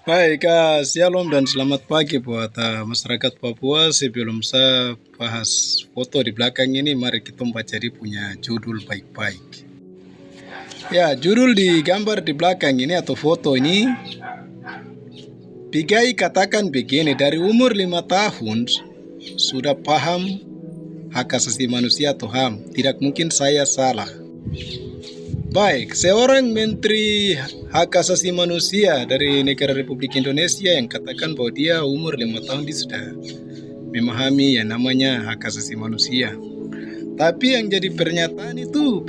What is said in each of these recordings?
Baik, shalom dan selamat pagi buat masyarakat Papua. Sebelum saya bahas foto di belakang ini, mari kita baca dia punya judul baik-baik. Ya, judul di gambar di belakang ini atau foto ini, Pigai katakan begini, dari umur 5 tahun sudah paham hak asasi manusia atau HAM. Tidak mungkin saya salah. Baik, seorang Menteri Hak Asasi Manusia dari negara Republik Indonesia yang katakan bahwa dia umur 5 tahun dia sudah memahami yang namanya hak asasi manusia. Tapi yang jadi pertanyaan itu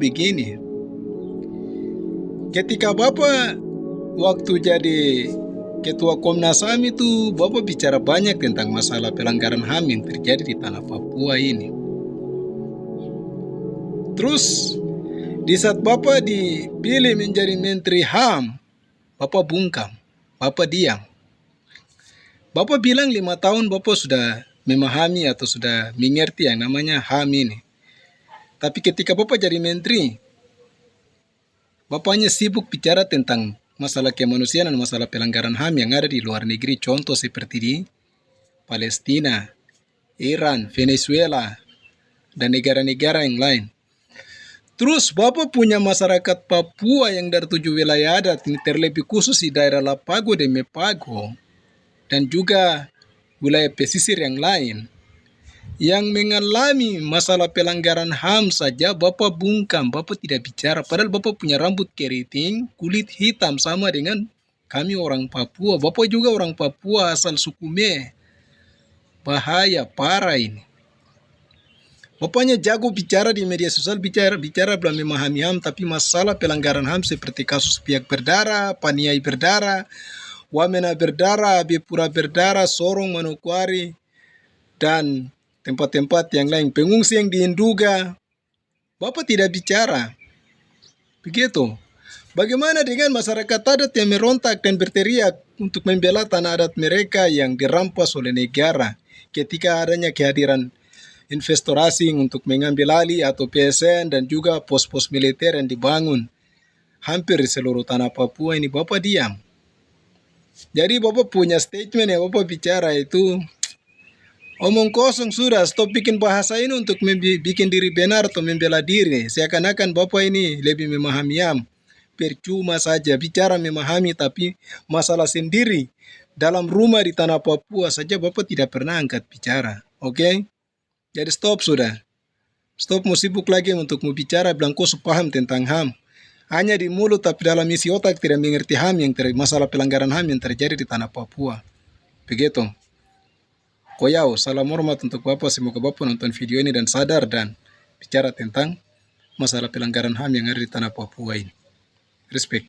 begini. Ketika Bapak waktu jadi Ketua Komnas HAM itu, Bapak bicara banyak tentang masalah pelanggaran HAM yang terjadi di tanah Papua ini. Terus di saat Bapak dipilih menjadi Menteri HAM, Bapak bungkam, Bapak diam. Bapak bilang 5 tahun Bapak sudah memahami atau sudah mengerti yang namanya HAM ini. Tapi ketika Bapak jadi Menteri, Bapak hanya sibuk bicara tentang masalah kemanusiaan dan masalah pelanggaran HAM yang ada di luar negeri. Contoh seperti di Palestina, Iran, Venezuela, dan negara-negara yang lain. Terus Bapak punya masyarakat Papua yang dari 7 wilayah adat, ini terlebih khusus di daerah Lapago dan Mepago, dan juga wilayah pesisir yang lain, yang mengalami masalah pelanggaran HAM saja Bapak bungkam, Bapak tidak bicara. Padahal Bapak punya rambut keriting, kulit hitam sama dengan kami orang Papua. Bapak juga orang Papua asal suku Me. Bahaya, parah ini. Bapaknya jago bicara di media sosial, bicara belum memahami HAM, tapi masalah pelanggaran HAM seperti kasus Biak Berdarah, Paniai Berdarah, Wamena Berdarah, Abipura Berdarah, Sorong, Manokwari, dan tempat-tempat yang lain, pengungsi yang di Induga, Bapak tidak bicara. Begitu. Bagaimana dengan masyarakat adat yang merontak dan berteriak untuk membela tanah adat mereka yang dirampas oleh negara ketika adanya kehadiran investor asing untuk mengambil alih atau PSN dan juga pos-pos militer yang dibangun hampir di seluruh tanah Papua ini, Bapak diam. Jadi Bapak punya statement yang Bapak bicara itu omong kosong sudah. Stop bikin bahasa ini untuk bikin diri benar atau membela diri. Seakan-akan Bapak ini lebih memahami HAM. Percuma saja bicara memahami, tapi masalah sendiri dalam rumah di tanah Papua saja Bapak tidak pernah angkat bicara. Oke? Jadi stop sudah. Stop mau sibuk lagi untuk mau bicara bilang kau paham tentang HAM. Hanya di mulut tapi dalam isi otak tidak mengerti HAM masalah pelanggaran HAM yang terjadi di tanah Papua. Begitu. Koyau, salam hormat untuk Bapak. Semoga Bapak nonton video ini dan sadar dan bicara tentang masalah pelanggaran HAM yang ada di tanah Papua ini. Respect.